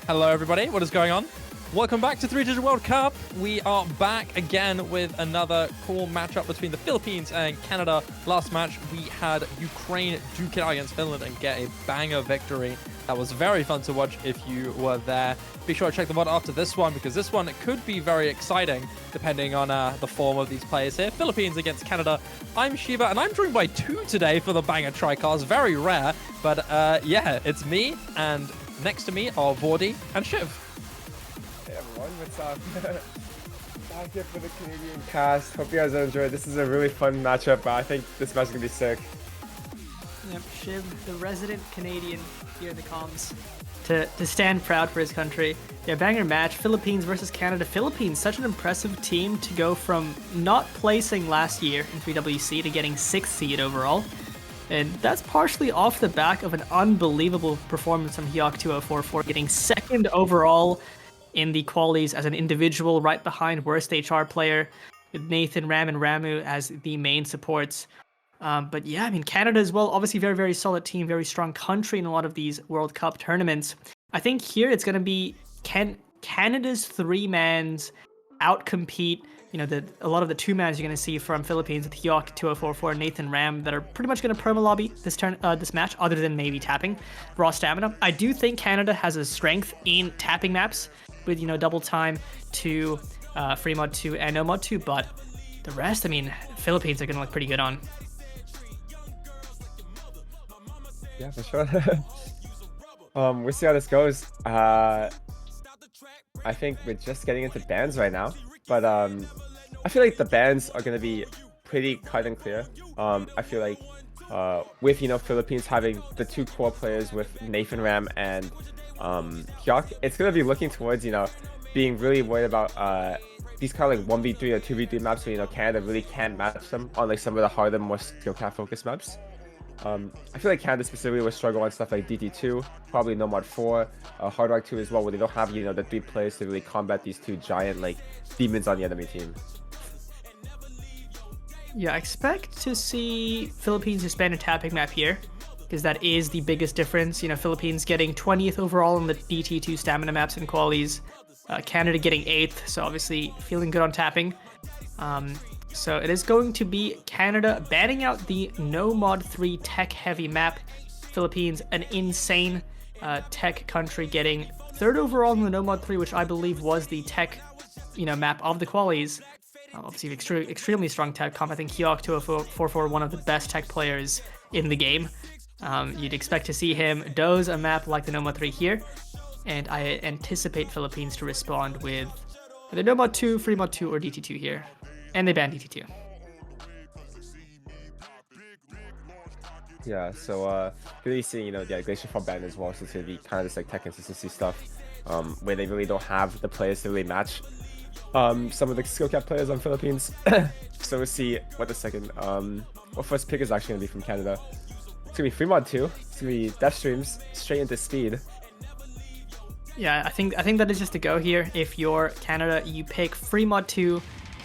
Hello everybody, what is going on? Welcome back to 3-Digit World Cup. We are back again with another cool matchup between the Philippines and Canada. Last match, we had Ukraine duke it out against Finland and get a banger victory. That was very fun to watch if you were there. Be sure to check the VOD after this one, because this one could be very exciting, depending on the form of these players here. Philippines against Canada. I'm SadShiba, and I'm joined by two today for the banger tricars. Very rare, but yeah, it's me, and next to me are Vordi and Chiv. Hey everyone, what's up? Back here for the Canadian cast. Hope you guys enjoyed. This is a really fun matchup. I think this match is gonna be sick. Yep, Shiv, the resident Canadian here in the comms, to stand proud for his country. Yeah, banger match, Philippines versus Canada. Philippines, such an impressive team to go from not placing last year in 3WC to getting 6th seed overall. And that's partially off the back of an unbelievable performance from Hyok 2044, getting 2nd overall in the qualies as an individual, right behind worst HR player, with Nathan, Ram, and Ramu as the main supports. But yeah, I mean, Canada as well, obviously very, very solid team, very strong country in a lot of these World Cup tournaments. I think here it's going to be Canada's 3-mans outcompete, you know, a lot of the 2-mans you're going to see from Philippines with Hyok 2044 and Nathan Ram that are pretty much going to promo lobby this match, other than maybe tapping raw stamina. I do think Canada has a strength in tapping maps with, you know, double time to free mod 2 and no mod 2, but the rest, I mean, Philippines are going to look pretty good on. Yeah, for sure. We'll see how this goes. I think we're just getting into bans right now, but I feel like the bans are gonna be pretty cut and clear. I feel like with, you know, Philippines having the 2 core players with Nathan Ram and Hyok, it's gonna be looking towards, you know, being really worried about these kind of like 1v3 or 2v3 maps where, you know, Canada really can't match them on like some of the harder, more skill cap focused maps. I feel like Canada specifically will struggle on stuff like DT2, probably No Mod 4, Hard Rock 2 as well, where they don't have, you know, the 3 players to really combat these 2 giant like demons on the enemy team. Yeah, I expect to see Philippines expand a tapping map here, because that is the biggest difference. You know, Philippines getting 20th overall in the DT2 stamina maps and qualies, Canada getting 8th, so obviously feeling good on tapping. So it is going to be Canada banning out the No Mod 3 tech-heavy map. Philippines, an insane tech country, getting 3rd overall in the No Mod 3, which I believe was the tech, you know, map of the qualies. Obviously, extremely strong tech comp. I think Hyok 2044, one of the best tech players in the game. You'd expect to see him doze a map like the No Mod 3 here, and I anticipate Philippines to respond with either No Mod 2, Free Mod 2, or DT2 here. And they banned DT2. Yeah, so really seeing, you know, the Glacier Fall ban as well, so it's gonna be kind of this like tech consistency stuff, where they really don't have the players to really match some of the skill cap players on Philippines. So we'll see what the second first pick is actually gonna be from Canada. It's gonna be Free Mod 2. It's gonna be Death Streams straight into speed. Yeah, I think that is just a go here. If you're Canada, you pick Free Mod 2.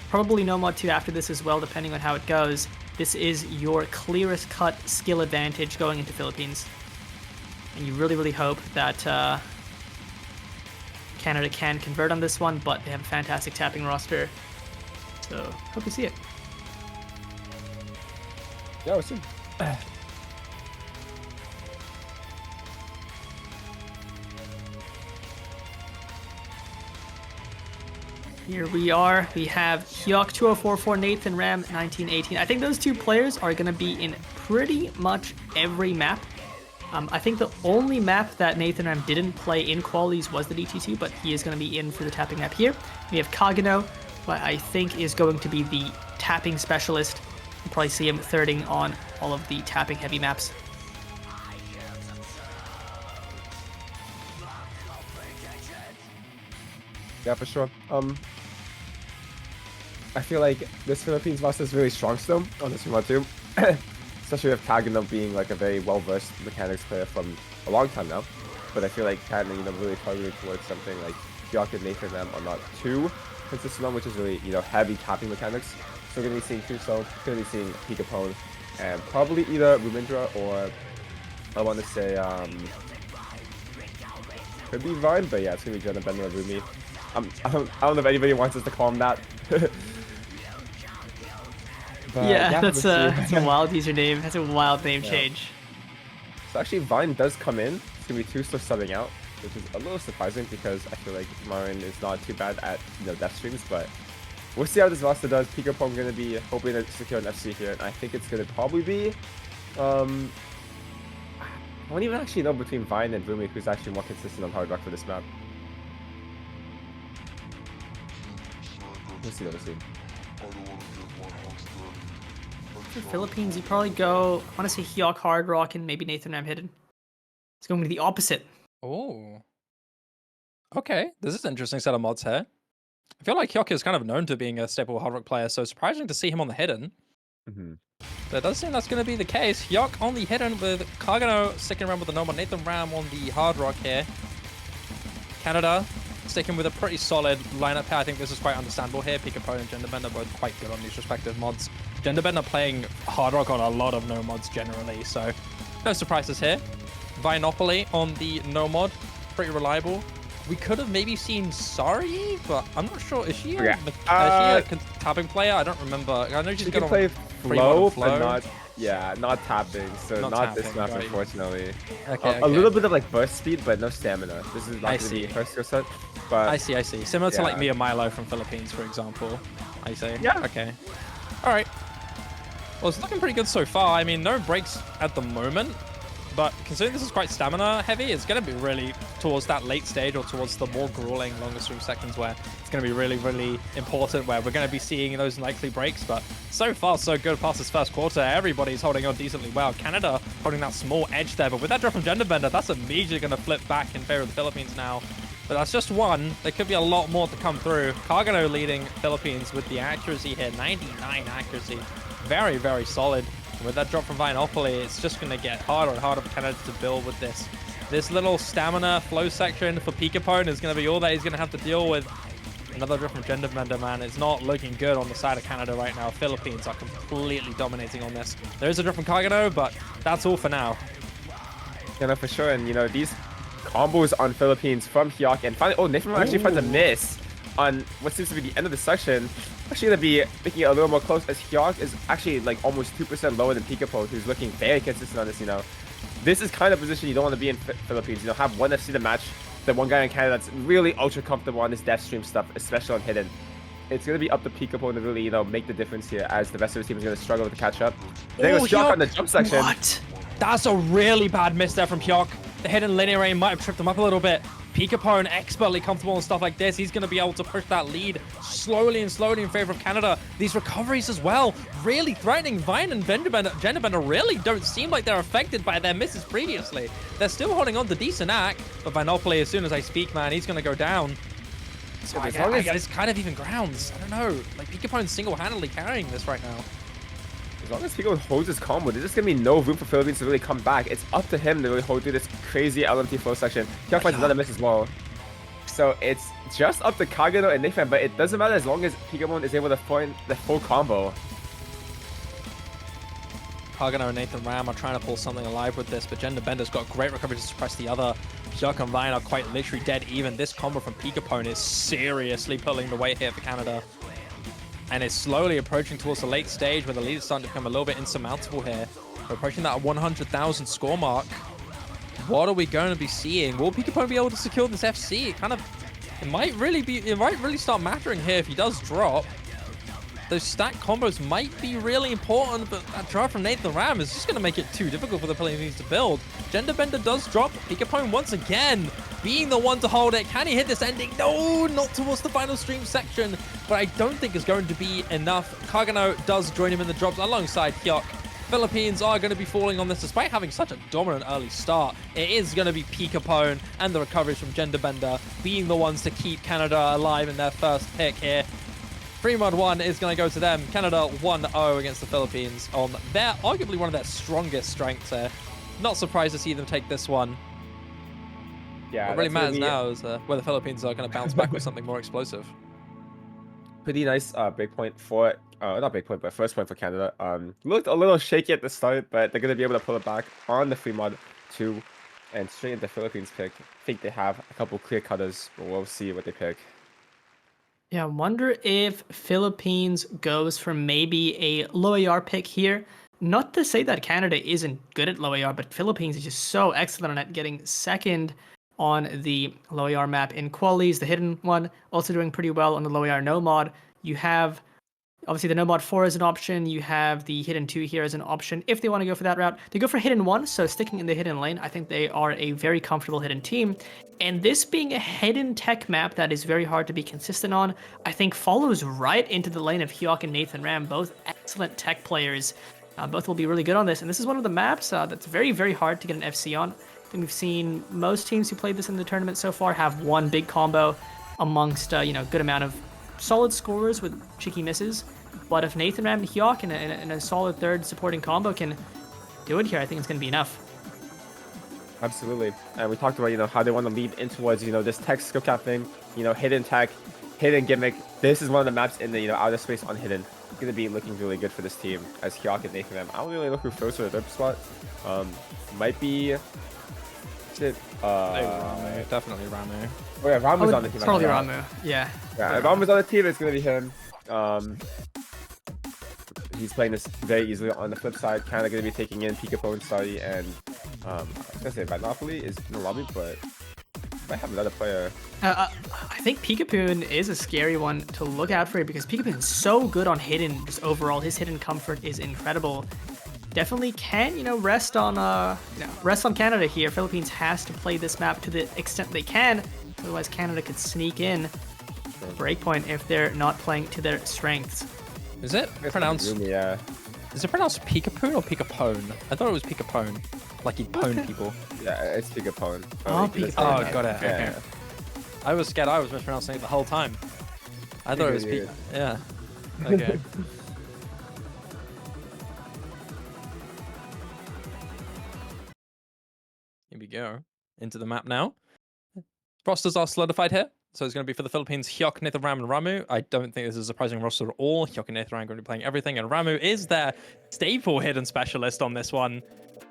Probably No Mod 2 after this as well, depending on how it goes. This is your clearest cut skill advantage going into Philippines. And you really, really hope that Canada can convert on this one, but they have a fantastic tapping roster. So, hope to see it. Yeah, we'll see. Here we are. We have Hyok 2044, Nathan Ram 1918. I think those 2 players are going to be in pretty much every map. I think the only map that Nathan Ram didn't play in qualies was the DT2, but he is going to be in for the tapping map here. We have Kagano, who I think is going to be the tapping specialist. You'll probably see him thirding on all of the tapping heavy maps. Yeah, for sure. I feel like this Philippines roster is really strong still on this one too. Especially with Kagano being like a very well-versed mechanics player from a long time now. But I feel like Kagano, you know, really targeted towards something like Hyok and Nathan Ram are not too consistent on, which is really, you know, heavy tapping mechanics. So we're going to be seeing Kuso, going to be seeing Pigapone, and probably either Rumindra or I want to say Could be Vine, but yeah, it's gonna be Jenna Bender or Rumi. I don't know if anybody wants us to call him that. But, yeah, that's let's see. a wild username. That's a wild name change. So actually, Vine does come in. It's gonna be 2 still subbing out, which is a little surprising because I feel like Marin is not too bad at death streams, but we'll see how this roster does. Pikachu gonna be hoping to secure an FC here, and I think it's gonna probably be. I don't even actually know between Vine and Rumi who's actually more consistent on Hard Rock for this map. Let's see. For Philippines, you probably go. I want to say Hyok, Hard Rock, and maybe Nathan Ram hidden. It's going to be the opposite. Oh. Okay, this is an interesting set of mods here. I feel like Hyok is kind of known to being a staple Hard Rock player, so surprising to see him on the hidden. But it does seem that's going to be the case. Hyok on the hidden with Kagano sticking around with the normal, Nathan Ram on the Hard Rock here. Canada sticking with a pretty solid lineup here. I think this is quite understandable here. Pikachu and Genderbender both quite good on these respective mods. Genderbender playing Hard Rock on a lot of no mods generally, so no surprises here. Vinopoly on the no mod, pretty reliable. We could have maybe seen Sari, but I'm not sure. Is she a tapping player? I don't remember. I know she's can got play flow, but not tapping. So not tapping, this map, right. unfortunately. Okay, a little bit of like burst speed, but no stamina. This is not the first skill set. But I see. Similar to like yeah. Mia Milo from Philippines, for example. I see. Yeah. Okay. All right. Well, it's looking pretty good so far. I mean, no breaks at the moment. But considering this is quite stamina heavy, it's going to be really towards that late stage or towards the more grueling longer stream sections where it's going to be really, really important where we're going to be seeing those likely breaks. But so far, so good past this first quarter. Everybody's holding on decently well. Canada holding that small edge there. But with that drop from Genderbender, that's immediately going to flip back in favor of the Philippines now. But that's just one. There could be a lot more to come through. Kagano leading Philippines with the accuracy here. 99 accuracy. Very, very solid. With that drop from Vinopoly, it's just going to get harder and harder for Canada to build with this. This little stamina flow section for Pikachu is going to be all that he's going to have to deal with. Another drop from Genderbender, man. It's not looking good on the side of Canada right now. Philippines are completely dominating on this. There is a drop from Kagano, but that's all for now. Yeah, no, for sure. And, these combos on Philippines from Hyok and finally, Nathan actually finds a miss on what seems to be the end of the section. Actually going to be making it a little more close as Hyok is actually like almost 2% lower than Pikachu, who's looking very consistent on this, This is kind of position you don't want to be in Philippines, have one FC to match the one guy in Canada that's really ultra comfortable on this death stream stuff, especially on hidden. It's going to be up to Pikachu to really, make the difference here as the rest of the team is going to struggle to catch up. There goes Hyok on the jump section. What? That's a really bad miss there from Hyok. The hidden linear aim might have tripped him up a little bit. Pikachu expertly comfortable and stuff like this. He's going to be able to push that lead slowly in favor of Canada. These recoveries as well, really threatening. Vine and Genderbender really don't seem like they're affected by their misses previously. They're still holding on to decent act, but Vinopoly, as soon as I speak, man, he's going to go down. So I guess it's kind of even grounds. I don't know. Like, Pikachu's single-handedly carrying this right now. As long as Pikachu holds his combo, there's just going to be no room for Philippines to really come back. It's up to him to really hold through this crazy LMT flow section. Hyok finds another miss as well. So it's just up to Kagano and Nathan, but it doesn't matter as long as Pikachu is able to find the full combo. Kagano and Nathan Ram are trying to pull something alive with this, but Genderbender's got great recovery to suppress the other. Hyok and Vine are quite literally dead even. This combo from Pikachu is seriously pulling the weight here for Canada. And it's slowly approaching towards the late stage where the lead is starting to become a little bit insurmountable here. We're approaching that 100,000 score mark. What are we going to be seeing? Will Pikachu be able to secure this FC? It might really start mattering here if he does drop. Those stack combos might be really important, but that drop from Nathan Ram is just going to make it too difficult for the Philippines to build. Genderbender does drop. Pikachu once again being the one to hold it. Can he hit this ending? No, not towards the final stream section, but I don't think it's going to be enough. Kagano does join him in the drops alongside Hyok. Philippines are going to be falling on this despite having such a dominant early start. It is going to be Pikachu and the recoveries from Genderbender being the ones to keep Canada alive in their first pick here. Free Mod 1 is going to go to them. Canada 1-0 against the Philippines on their arguably one of their strongest strengths here. Not surprised to see them take this one. Yeah, what really matters now is where the Philippines are going to bounce back with something more explosive. Pretty nice break point for not break point, but first point for Canada. Looked a little shaky at the start, but they're going to be able to pull it back on the free mod 2. and straight into Philippines pick. I think they have a couple clear cutters, but we'll see what they pick. Yeah, I wonder if Philippines goes for maybe a low AR pick here. Not to say that Canada isn't good at low AR, but Philippines is just so excellent on it, getting second on the low AR map in qualies, the hidden one, also doing pretty well on the low AR no mod. You have obviously the no mod 4 is an option. You have the hidden 2 here as an option. If they want to go for that route, they go for hidden 1. So sticking in the hidden lane, I think they are a very comfortable hidden team. And this being a hidden tech map that is very hard to be consistent on, I think follows right into the lane of Hyok and Nathan Ram, both excellent tech players. Both will be really good on this. And this is one of the maps that's very, very hard to get an FC on. I think we've seen most teams who played this in the tournament so far have one big combo amongst, good amount of solid scorers with cheeky misses. But if Nathan Ram and Hyok in a solid third supporting combo can do it here, I think it's going to be enough. Absolutely. And we talked about, how they want to lead in towards, this tech skill cap thing, hidden tech, hidden gimmick. This is one of the maps in the, outer space unhidden. It's going to be looking really good for this team as Hyok and Nathan Ram. I don't really know who first for the third spot. Might be... Definitely Ramu. Oh yeah, Ramu's on the team. Probably Ramu, yeah. Yeah, if Ramu's on the team, it's going to be him. He's playing this very easily. On the flip side, Canada going to be taking in Peekapone, Sari, and I was going to say Vanopoli is in the lobby, but might have another player. I think Peekapone is a scary one to look out for because Peekapone is so good on hidden. Just overall, his hidden comfort is incredible. Definitely can, rest on Canada here. Philippines has to play this map to the extent they can. Otherwise, Canada could sneak in breakpoint if they're not playing to their strengths. Is it pronounced? Yeah. Is it pronounced Peekapone or Peekapone? I thought it was Peekapone, like he'd pwn people. Yeah, it's Peekapone. Oh, Peekapone. Oh, got it. Yeah. Okay. I was scared I was mispronouncing it the whole time. I thought it was Peek. Yeah. Okay. Here we go. Into the map now. Rosters are solidified here. So it's going to be for the Philippines, Hyok, Nathan Ram, and Ramu. I don't think this is a surprising roster at all. Hyok and Nathan Ram are going to be playing everything, and Ramu is their staple hidden specialist on this one,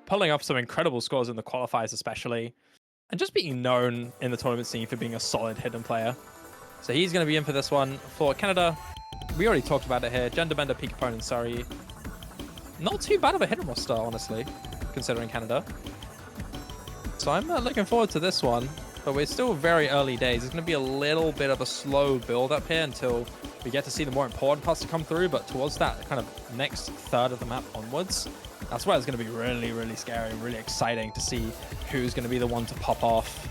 pulling up some incredible scores in the qualifiers especially, and just being known in the tournament scene for being a solid hidden player. So he's going to be in for this one. For Canada, we already talked about it here. Genderbender, Peekapone, and Sari. Not too bad of a hidden roster, honestly, considering Canada. So I'm looking forward to this one. But we're still very early days. It's going to be a little bit of a slow build up here until we get to see the more important parts to come through. But towards that kind of next third of the map onwards, that's where it's going to be really, really scary and really exciting to see who's going to be the one to pop off.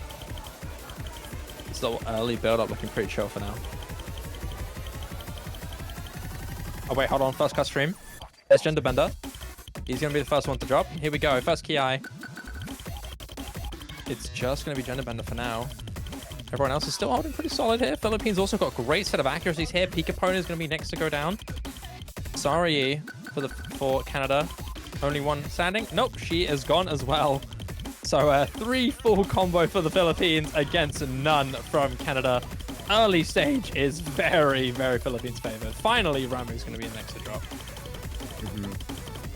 It's the early build up looking pretty chill for now. Oh wait, hold on. First cut stream. There's Genderbender. He's going to be the first one to drop. Here we go. First key eye. It's just going to be Genderbender for now. Everyone else is still holding pretty solid here. Philippines also got a great set of accuracies here. Peekapone is going to be next to go down. Sari for Canada. Only one standing. Nope, she is gone as well. So 3 full combo for the Philippines against none from Canada. Early stage is very, very Philippines favored. Finally, Ramu is going to be next to drop.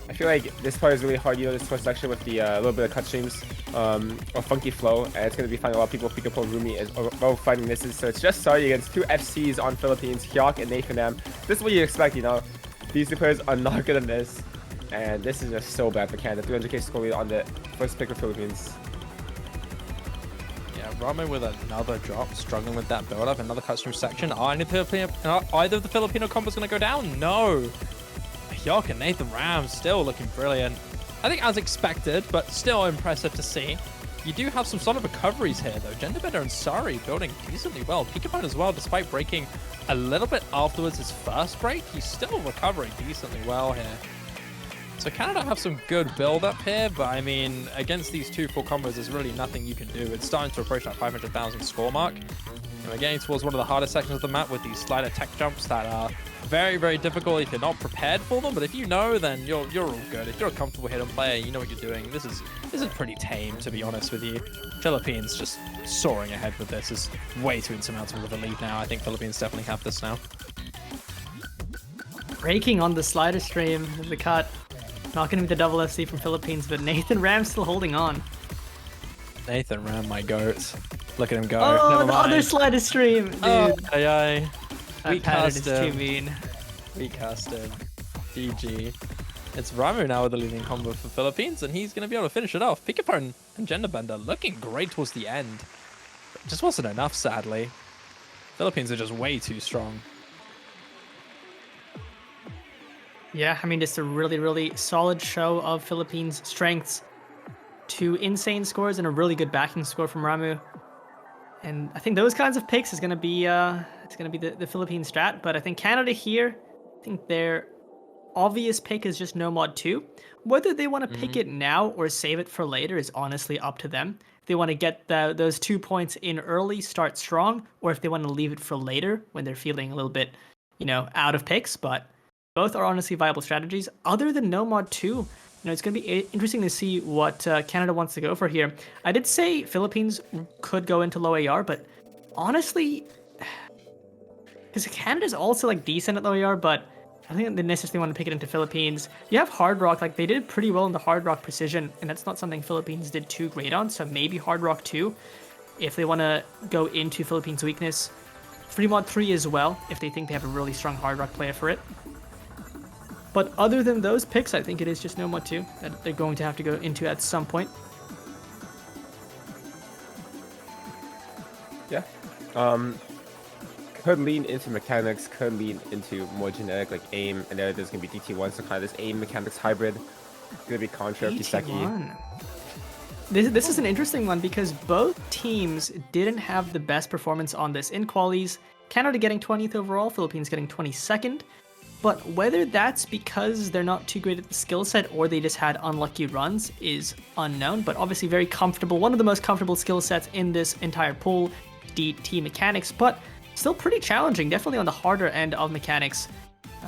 I feel like this part is really hard, this first section with the little bit of cut streams or funky flow, and it's going to be finding a lot of people. Peekapone, Rumi is both fighting misses, so it's just Sari against 2 FCs on Philippines, Hyok and Nathan Ram. This is what you expect, These two players are not going to miss, and this is just so bad for Canada. 300k score lead on the first pick of Philippines. Yeah, Ramu with another drop, struggling with that build-up, another cut stream section. Either of the Filipino combos going to go down? No. Hyok and Nathan Ram still looking brilliant. I think as expected, but still impressive to see. You do have some solid recoveries here, though. Genderbender and Sari building decently well. Peekapone as well, despite breaking a little bit afterwards his first break, he's still recovering decently well here. So Canada have some good build-up here, but I mean, against these 2 full combos, there's really nothing you can do. It's starting to approach that 500,000 score mark. And we're getting towards one of the hardest sections of the map with these slider tech jumps that are very, very difficult if you're not prepared for them. But if you know, then you're all good. If you're a comfortable hidden player, you know what you're doing. This is pretty tame, to be honest with you. Philippines just soaring ahead with this is way too insurmountable of a lead now. I think Philippines definitely have this now. Breaking on the slider stream of the cut. Not going to be the double FC from Philippines, but Nathan Ram still holding on. Nathan Ram, my goat. Look at him go. Oh, Never the mind. other slider stream, dude. Oh, aye. That We pattern cast is him. too mean. We cast him. GG. It's Ramu now with the leading combo for Philippines, and he's going to be able to finish it off. Pikaphone and Gender Bender looking great towards the end. But just wasn't enough, sadly. Philippines are just way too strong. Yeah, I mean, just a really, really solid show of Philippines' strengths. 2 insane scores and a really good backing score from Ramu. And I think those kinds of picks is going to be the Philippine strat. But I think Canada here, I think their obvious pick is just no mod 2. Whether they want to pick it now or save it for later is honestly up to them. If they want to get those 2 points in early, start strong, or if they want to leave it for later when they're feeling a little bit, out of picks. But both are honestly viable strategies. Other than no mod 2, it's going to be interesting to see what Canada wants to go for here. I did say Philippines could go into low AR, but honestly, because Canada's also like decent at low AR, but I think they necessarily want to pick it into Philippines. You have Hard Rock, like they did pretty well in the Hard Rock Precision, and that's not something Philippines did too great on, so maybe Hard Rock 2, if they want to go into Philippines' weakness. Free mod 3 as well, if they think they have a really strong Hard Rock player for it. But other than those picks, I think it is just no mod 2 that they're going to have to go into at some point. Yeah. Could lean into mechanics, could lean into more generic like aim, and then there's gonna be DT1, so kind of this aim mechanics hybrid. Gonna be Contra of Kiseki. 81. This is an interesting one because both teams didn't have the best performance on this in qualies. Canada getting 20th overall, Philippines getting 22nd. But whether that's because they're not too great at the skill set or they just had unlucky runs is unknown, but obviously very comfortable. One of the most comfortable skill sets in this entire pool, DT mechanics, but still pretty challenging, definitely on the harder end of mechanics,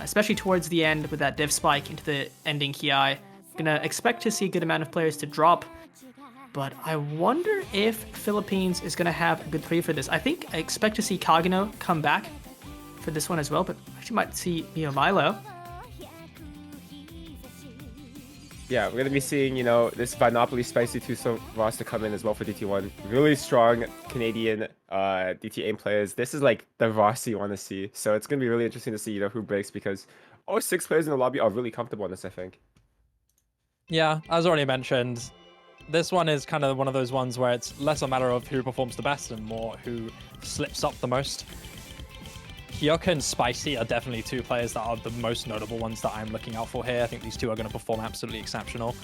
especially towards the end with that div spike into the ending Ki. Gonna expect to see a good amount of players to drop, but I wonder if Philippines is gonna have a good 3 for this. I expect to see Kagano come back for this one as well, but actually might see Milo. Yeah, we're gonna be seeing, this Vinopoly Spicy 2 roster come in as well for DT1. Really strong Canadian DT aim players. This is like the roster you want to see. So it's gonna be really interesting to see, who breaks, because all 6 players in the lobby are really comfortable on this, I think. Yeah, as already mentioned, this one is kind of one of those ones where it's less a matter of who performs the best and more who slips up the most. Hyoka and Spicy are definitely 2 players that are the most notable ones that I'm looking out for here. I think these 2 are going to perform absolutely exceptional.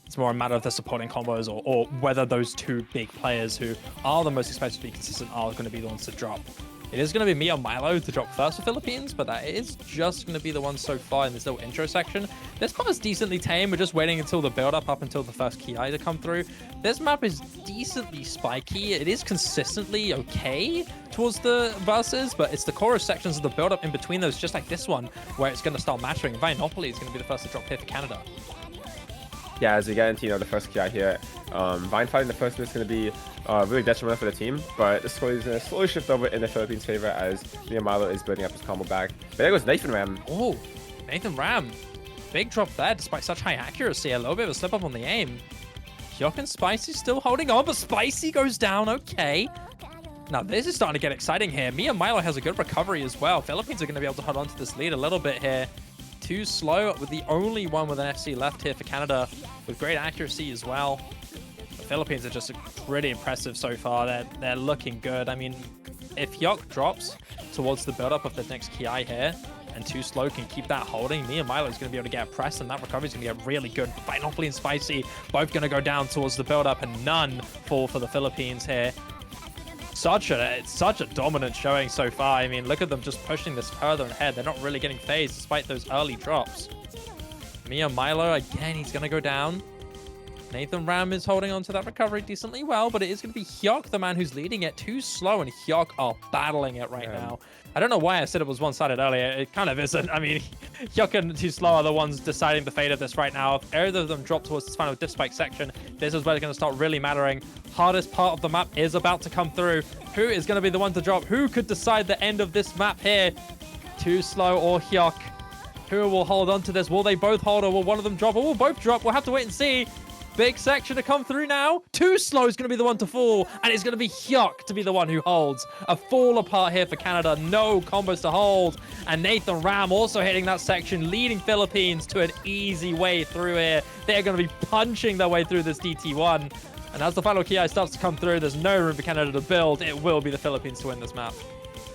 It's more a matter of the supporting combos or whether those 2 big players who are the most expected to be consistent are going to be the ones to drop. It is going to be me or Milo to drop first for Philippines, but that is just going to be the one so far in this little intro section. This map is decently tame. We're just waiting until the build-up up until the first Ki to come through. This map is decently spiky. It is consistently okay towards the verses, but it's the chorus sections of the build-up in between those, just like this one, where it's going to start mattering. Vinopoly is going to be the first to drop here for Canada. Yeah, as we get into, the first Ki here, Vine fighting the first move is going to be really detrimental for the team, but the score is going to slowly shift over in the Philippines' favor as Milo is building up his combo back. But there goes Nathan Ram. Oh, Nathan Ram. Big drop there despite such high accuracy. A little bit of a slip up on the aim. Hyoka and Spicy still holding on, but Spicy goes down. Okay. Now this is starting to get exciting here. Milo has a good recovery as well. Philippines are going to be able to hold on to this lead a little bit here. Too slow, with the only one with an FC left here for Canada, with great accuracy as well. The Philippines are just pretty impressive so far. They're looking good. I mean, if Hyok drops towards the build-up of the next Ki here, and Too Slow can keep that holding, Milo is going to be able to get pressed, and that recovery is going to get really good. Vinopoly and Spicy both going to go down towards the build-up, and none fall for the Philippines here. Such a dominant showing so far. I mean, look at them just pushing this further ahead. They're not really getting phased despite those early drops. Milo, again, he's going to go down. Nathan Ram is holding on to that recovery decently well, but it is going to be Hyok, the man who's leading it. Too Slow and Hyok are battling it right now. I don't know why I said it was one-sided earlier. It kind of isn't. I mean, Hyok and Too Slow are the ones deciding the fate of this right now. If either of them drop towards this final diff spike section, this is where it's going to start really mattering. Hardest part of the map is about to come through. Who is going to be the one to drop? Who could decide the end of this map here? Too Slow or Hyok? Who will hold on to this? Will they both hold, or will one of them drop, or will both drop? We'll have to wait and see. Big section to come through now. Too Slow is going to be the one to fall, and it's going to be Hyuk to be the one who holds. A fall apart here for Canada. No combos to hold. And Nathan Ram also hitting that section, leading Philippines to an easy way through here. They're going to be punching their way through this DT1. And as the final Ki starts to come through, there's no room for Canada to build. It will be the Philippines to win this map.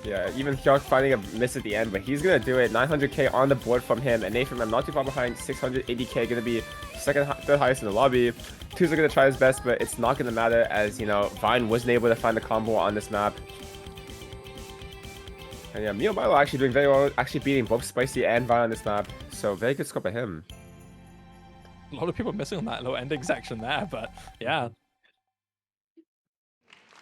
Yeah, even Hyuk finding a miss at the end, but he's going to do it. 900k on the board from him, and Nathan Ram not too far behind. 680k, going to be third highest in the lobby. Twos are going to try his best, but it's not going to matter as, you know, Vine wasn't able to find the combo on this map. And yeah, Mio Milo actually doing very well, actually beating both Spicy and Vine on this map. So very good score by him. A lot of people missing on that little ending section there, but yeah.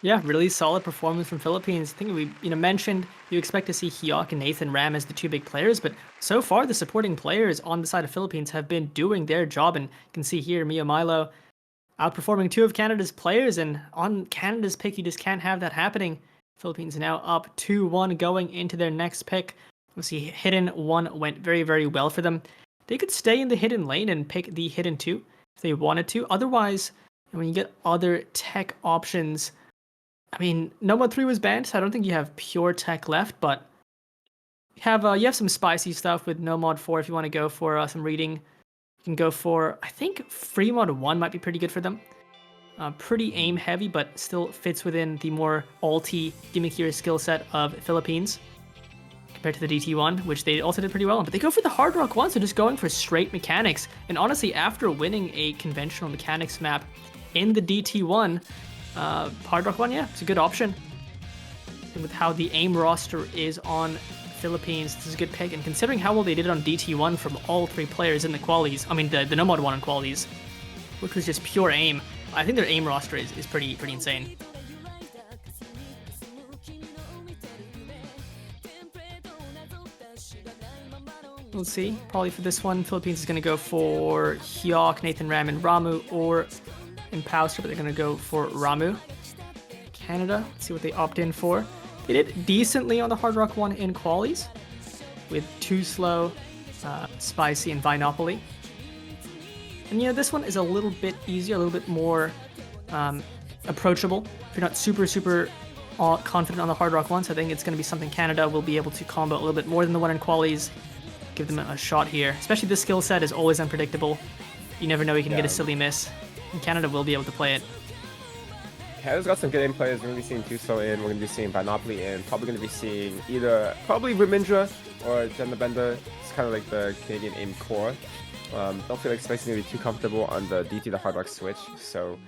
Yeah, really solid performance from Philippines. I think we mentioned you expect to see Hyuk and Nathan Ram as the two big players, but so far the supporting players on the side of Philippines have been doing their job, and you can see here Mio Milo outperforming two of Canada's players, and on Canada's pick you just can't have that happening. Philippines now up 2-1 going into their next pick. We'll see Hidden 1 went very, very well for them. They could stay in the Hidden lane and pick the Hidden 2 if they wanted to. Otherwise, when you get other tech options, I mean, Nomad 3 was banned, so I don't think you have pure tech left, but you have some spicy stuff with Nomad 4 if you want to go for some reading. You can go for, I think, Free Mod 1 might be pretty good for them. Pretty aim heavy, but still fits within the more ulti gimmicky skill set of Philippines compared to the DT1, which they also did pretty well on. But they go for the Hard Rock 1, so just going for straight mechanics. And honestly, after winning a conventional mechanics map in the DT1, Hard Rock 1, yeah, it's a good option. And with how the aim roster is on Philippines, this is a good pick. And considering how well they did on DT1 from all three players in the qualies, I mean the Nomad 1 in qualies, which was just pure aim, I think their aim roster is pretty insane. We'll see. Probably for this one, Philippines is going to go for Hyuk, Nathan Ram, and Ramu, or Impouster, but they're going to go for Ramu. Canada, let's see what they opt in for. They did decently on the Hard Rock 1 in qualies with Too Slow, Spicy, and Vinopoly. And this one is a little bit easier, a little bit more approachable. If you're not super confident on the Hard Rock 1, so I think it's going to be something Canada will be able to combo a little bit more than the one in qualies. Give them a shot here. Especially this skill set is always unpredictable. You never know, you can get a silly miss. And Canada will be able to play it. Canada's got some good aim players. We're going to be seeing Too Slow in, we're going to be seeing Vinopoly in, probably going to be seeing either, probably Remindra or Jenna Bender. It's kind of like the Canadian aim core. Don't feel like Spicy is going to be too comfortable on the DT to Hard Rock switch, so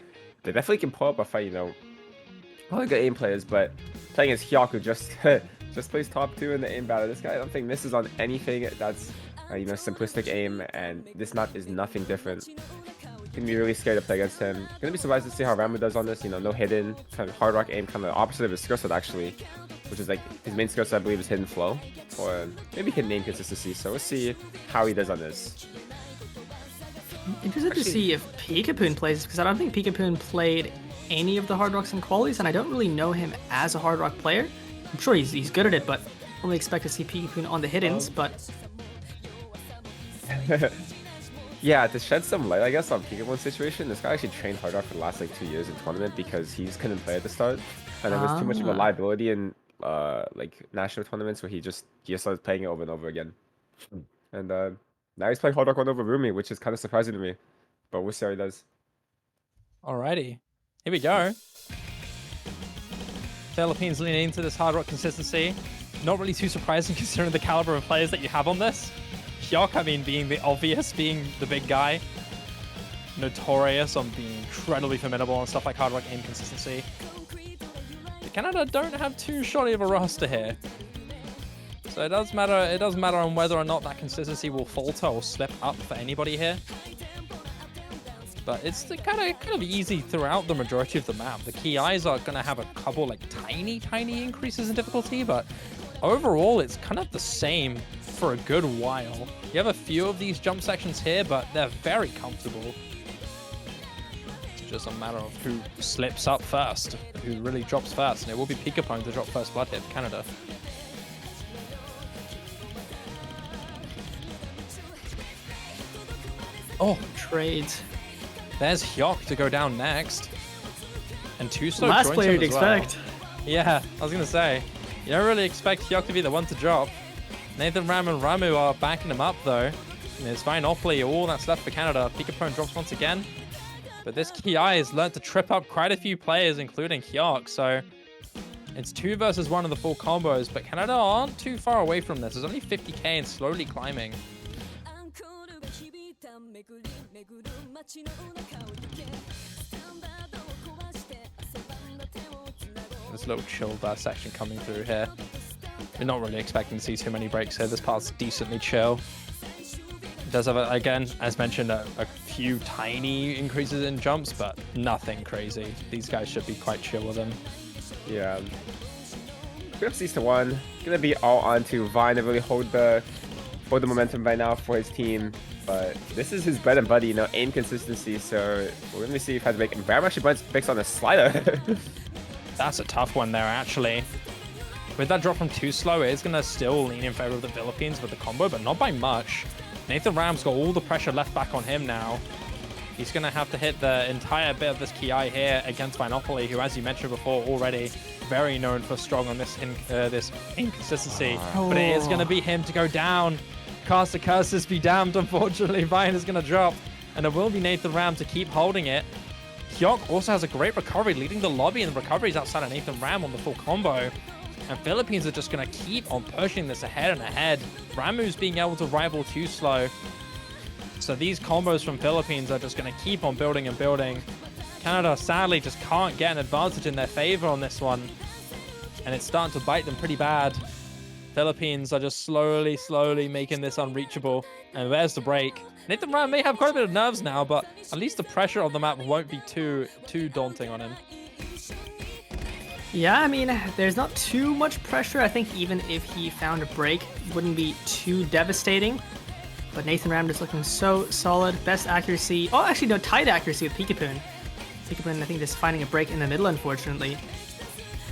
they definitely can pull up a fight, a lot of good aim players, but playing as Hyuk, who just plays top 2 in the aim battle. This guy I don't think misses on anything that's, simplistic aim, and this map is nothing different. Gonna be really scared to play against him. Gonna be surprised to see how Ramu does on this, no hidden, kind of Hard Rock aim, kind of opposite of his skill set actually, which is like his main skill set I believe is hidden flow, or maybe hidden aim consistency, so we'll see how he does on this. Interested to see if Peekapoon plays, because I don't think Peekapoon played any of the Hard Rocks and qualies, and I don't really know him as a Hard Rock player. I'm sure he's good at it, but I only expect to see Peekapoon on the hiddens, but... Yeah, to shed some light, I guess, on Peekapoon's situation, this guy actually trained Hard Rock for the last 2 years in tournament because he just couldn't play at the start, and there was too much of a liability in national tournaments where he just started playing it over and over again. And now he's playing Hard Rock 1 over Rumi, which is kind of surprising to me, but we'll see how he does. Alrighty, here we go. Philippines leaning into this Hard Rock consistency. Not really too surprising considering the caliber of players that you have on this. Hyuk, I mean, being the obvious, being the big guy. Notorious on being incredibly formidable on stuff like Hard Rock aim consistency. But Canada don't have too shoddy of a roster here. So it does matter on whether or not that consistency will falter or slip up for anybody here. But it's kind of easy throughout the majority of the map. The Ki's are going to have a couple tiny increases in difficulty, but overall it's kind of the same for a good while. You have a few of these jump sections here, but they're very comfortable. It's just a matter of who slips up first, who really drops first, and it will be Peekapoon to drop first blood here for Canada. Oh, trades. There's Hyok to go down next. And 2 slow Last joins player him to as well. expect. Yeah, I was going to say. You don't really expect Hyok to be the one to drop. Nathan Ram and Ramu are backing him up, though. And there's Vinopoly, all that's left for Canada. Pikapone drops once again. But this Ki has learned to trip up quite a few players, including Hyok. So it's 2 versus 1 in the full combos. But Canada aren't too far away from this. There's only 50k and slowly climbing. This little chill section coming through here. We're not really expecting to see too many breaks here. This part's decently chill. It does have, again, as mentioned, a few tiny increases in jumps, but nothing crazy. These guys should be quite chill with them. Yeah. Good up to 1. Gonna be all onto Vine to really hold the momentum right now for his team. But this is his bread and butter, you know, inconsistency. So we're gonna see if he has to make Ram actually picks on a slider. That's a tough one there, actually. With that drop from 2 slow, it is going to still lean in favor of the Philippines with the combo, but not by much. Nathan Ram's got all the pressure left back on him now. He's going to have to hit the entire bit of this Ki here against Vinopoly, who, as you mentioned before, already very known for strong on this inconsistency. But it is going to be him to go down. Caster curses be damned, unfortunately. Vine is going to drop, and it will be Nathan Ram to keep holding it. Hyok also has a great recovery, leading the lobby in the recoveries outside of Nathan Ram on the full combo. And Philippines are just going to keep on pushing this ahead and ahead. Ramu's being able to rival 2 slow. So these combos from Philippines are just going to keep on building and building. Canada sadly just can't get an advantage in their favor on this one. And it's starting to bite them pretty bad. Philippines are just slowly making this unreachable. And there's the break. Nathan Ram may have quite a bit of nerves now, but at least the pressure on the map won't be too daunting on him. Yeah, I mean, there's not too much pressure. I think even if he found a break, it wouldn't be too devastating. But Nathan Ram just looking so solid. Best accuracy. Oh, actually, no, tight accuracy with Pikapone. Pikapone, I think, just finding a break in the middle, unfortunately.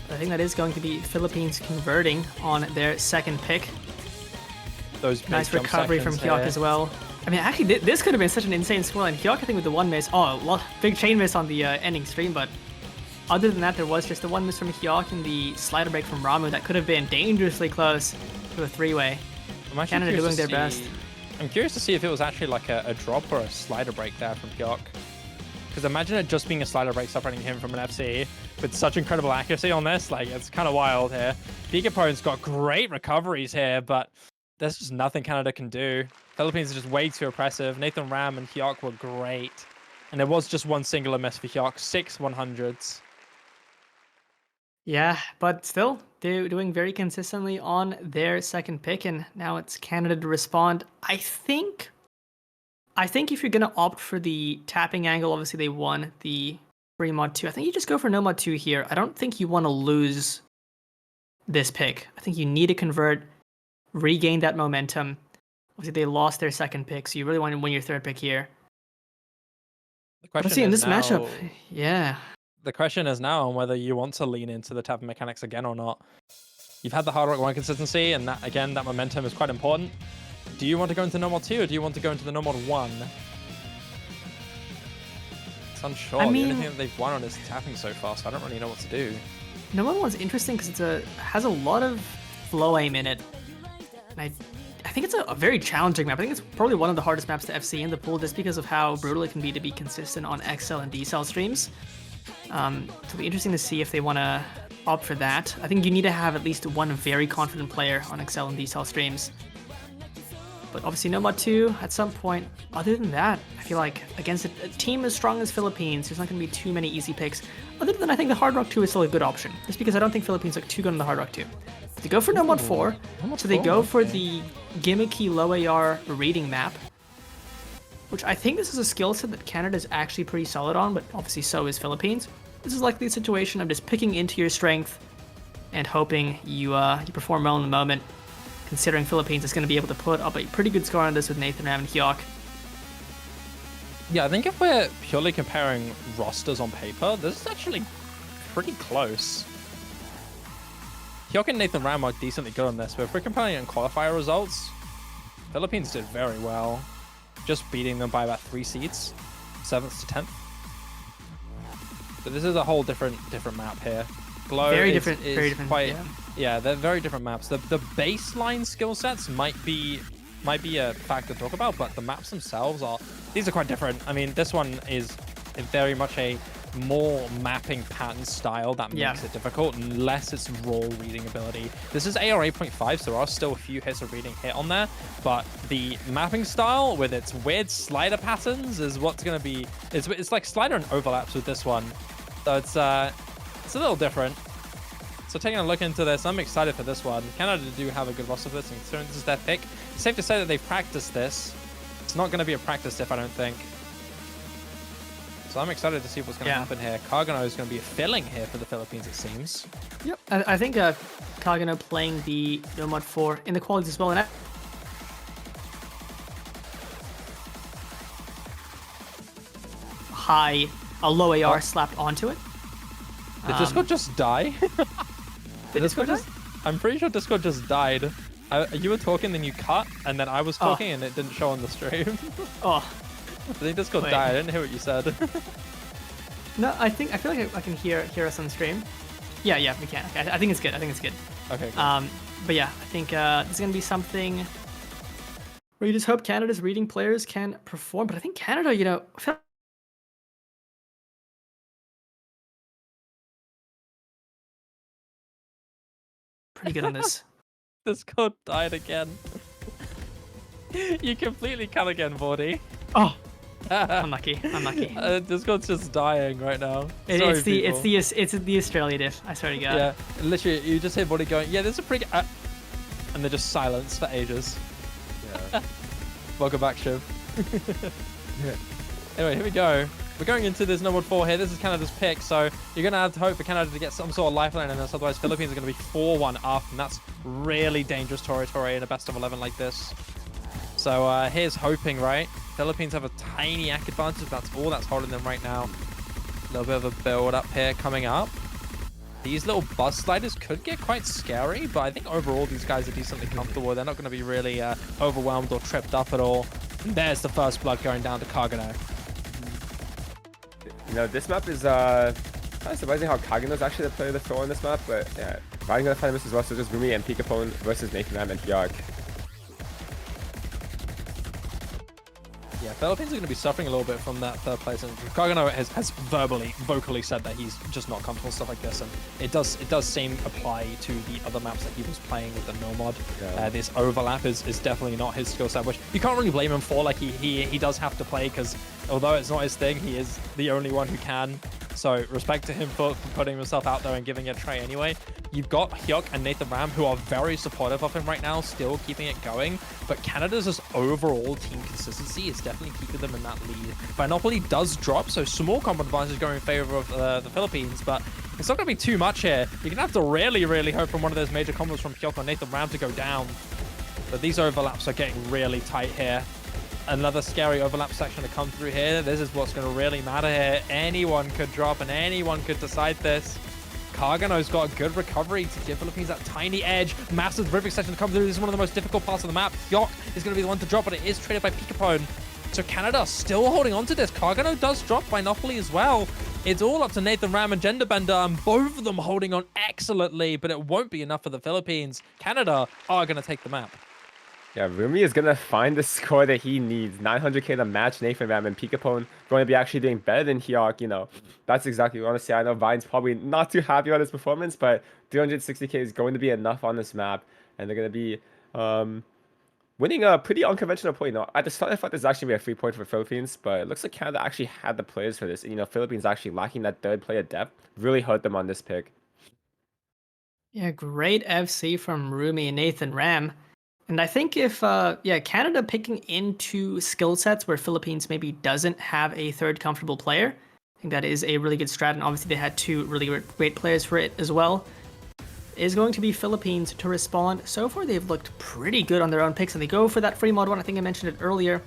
But I think that is going to be Philippines converting on their second pick. Those nice recovery from Hyok as well. I mean, actually, this could have been such an insane score. And Hyok, I think, with the 1 miss. Oh, well, big chain miss on the ending stream, but other than that, there was just the 1 miss from Hyok and the slider break from Ramu that could have been dangerously close to a 3-way. Canada doing their best. I'm curious to see if it was actually like a drop or a slider break there from Hyok. Because imagine it just being a slider break separating him from an FC with such incredible accuracy on this. Like, it's kind of wild here. Pikapone's got great recoveries here, but there's just nothing Canada can do. Philippines are just way too oppressive. Nathan Ram and Hyok were great. And there was just one singular miss for Hyok. 6 100s. Yeah, but still, they're doing very consistently on their second pick, and now it's Canada to respond. I think if you're going to opt for the tapping angle, obviously they won the free mod 2. I think you just go for no mod 2 here. I don't think you want to lose this pick. I think you need to convert, regain that momentum. Obviously, they lost their second pick, so you really want to win your third pick here. Let's see in this matchup, yeah. The question is now on whether you want to lean into the tapping mechanics again or not. You've had the hard rock 1 consistency, and that, again, that momentum is quite important. Do you want to go into no mod 2, or do you want to go into the no mod 1? It's unsure. I mean, the only thing that they've won on is tapping so far, so I don't really know what to do. No mod 1's interesting because it has a lot of flow aim in it. And I think it's a very challenging map. I think it's probably one of the hardest maps to FC in the pool just because of how brutal it can be to be consistent on XL and DCL streams. It'll be interesting to see if they want to opt for that. I think you need to have at least one very confident player on XL and DCL streams. But obviously no mod 2 at some point. Other than that, I feel like against a team as strong as Philippines, there's not going to be too many easy picks. Other than I think the Hard Rock 2 is still a good option. Just because I don't think Philippines look too good on the Hard Rock 2. They go for no mod 4, so they go for the gimmicky low AR raiding map, which I think this is a skill set that Canada is actually pretty solid on, but obviously so is Philippines. This is likely a situation of just picking into your strength and hoping you perform well in the moment, considering Philippines is going to be able to put up a pretty good score on this with Nathan Ram and Hyok. Yeah, I think if we're purely comparing rosters on paper, this is actually pretty close. Hyok and Nathan Ram are decently good on this, but if we're comparing it in qualifier results, Philippines did very well, just beating them by about 3 seats, 7th to 10th. But this is a whole different map here. Glow Very is different. Quite, yeah, they're very different maps. The baseline skill sets might be a factor to talk about, but the maps themselves these are quite different. I mean, this one is very much a more mapping pattern style that makes it difficult, unless it's raw reading ability. This is AR 8.5, so there are still a few hits of reading hit on there, but the mapping style with its weird slider patterns is what's going to be... It's like slider and overlaps with this one, so it's a little different. So taking a look into this, I'm excited for this one. Canada do have a good roster for this, and considering this is their pick, it's safe to say that they've practiced this. It's not going to be a practice diff, I don't think. So I'm excited to see what's going to happen here. Kagano is going to be a filling here for the Philippines, it seems. Yep, I think Kagano playing the Nomad 4 in the qualities as well. And a low AR slapped onto it. Did Discord just die? Did Discord die? I'm pretty sure Discord just died. You were talking, then you cut, and then I was talking, and it didn't show on the stream. Oh. I think Discord died. I didn't hear what you said. No, I feel like I can hear us on stream. Yeah, we can. Okay, I think it's good. Okay. Cool. But yeah, I think it's gonna be something where you just hope Canada's reading players can perform. But I think Canada, I feel pretty good on this. Discord died again. You completely cut again, Vordi. Oh. Unlucky. Discord's just dying right now. It's the Australia diff. I swear to God. Yeah, literally, you just hear Vordi going, "Yeah, this is a pretty," and they're just silence for ages. Yeah. Welcome back, Shiv. Anyway, here we go. We're going into this Nomad 4 here. This is Canada's pick, so you're gonna have to hope for Canada to get some sort of lifeline in this. Otherwise, Philippines are gonna be 4-1 up, and that's really dangerous territory in a best of 11 like this. So here's hoping, right? Philippines have a tiny AC advantage. That's all that's holding them right now. A little bit of a build up here coming up. These little bus sliders could get quite scary, but I think overall these guys are decently comfortable. They're not going to be really overwhelmed or tripped up at all. And there's the first blood going down to Kagano. This map is kind of surprising how Kagano's actually the player to throw on this map, but yeah, I'm going to find this as well. So just Rumi and Pikapone versus Nathan Ram and Hyok. Yeah, Philippines are going to be suffering a little bit from that third place, and Kagano has vocally said that he's just not comfortable with stuff like this, and it does seem apply to the other maps that he was playing with the Nomad. Yeah. This overlap is definitely not his skill set, which you can't really blame him for. Like he does have to play, because although it's not his thing, he is the only one who can. So respect to him for putting himself out there and giving it a try anyway. You've got Hyuk and Nathan Ram, who are very supportive of him right now, still keeping it going. But Canada's just overall team consistency is definitely keeping them in that lead. Binopoly does drop, so small combat advantage going in favor of the Philippines, but it's not going to be too much here. You're going to have to really hope from one of those major combos from Hyuk or Nathan Ram to go down. But these overlaps are getting really tight here. Another scary overlap section to come through here. This is what's going to really matter here. Anyone could drop and anyone could decide this. Kagano's got a good recovery to give Philippines that tiny edge. Massive terrific section to come through. This is one of the most difficult parts of the map. Hyuk is going to be the one to drop, but it is traded by Pikapone. So Canada still holding on to this. Kagano does drop Binopoly as well. It's all up to Nathan Ram and Genderbender, and both of them holding on excellently, but it won't be enough for the Philippines. Canada are going to take the map. Yeah, Rumi is going to find the score that he needs. 900k to match Nathan Ram, and Pikapone going to be actually doing better than Hyuk. That's exactly what I want to say. I know Vine's probably not too happy about his performance, but 360k is going to be enough on this map, and they're going to be winning a pretty unconventional point. At the start, I thought this was actually be a free point for Philippines, but it looks like Canada actually had the players for this. Philippines actually lacking that third player depth really hurt them on this pick. Yeah, great FC from Rumi and Nathan Ram. And I think if, Canada picking into skill sets where Philippines maybe doesn't have a third comfortable player, I think that is a really good strat. And obviously they had two really great players for it as well. Is going to be Philippines to respond. So far, they've looked pretty good on their own picks, and they go for that free mod one. I think I mentioned it earlier.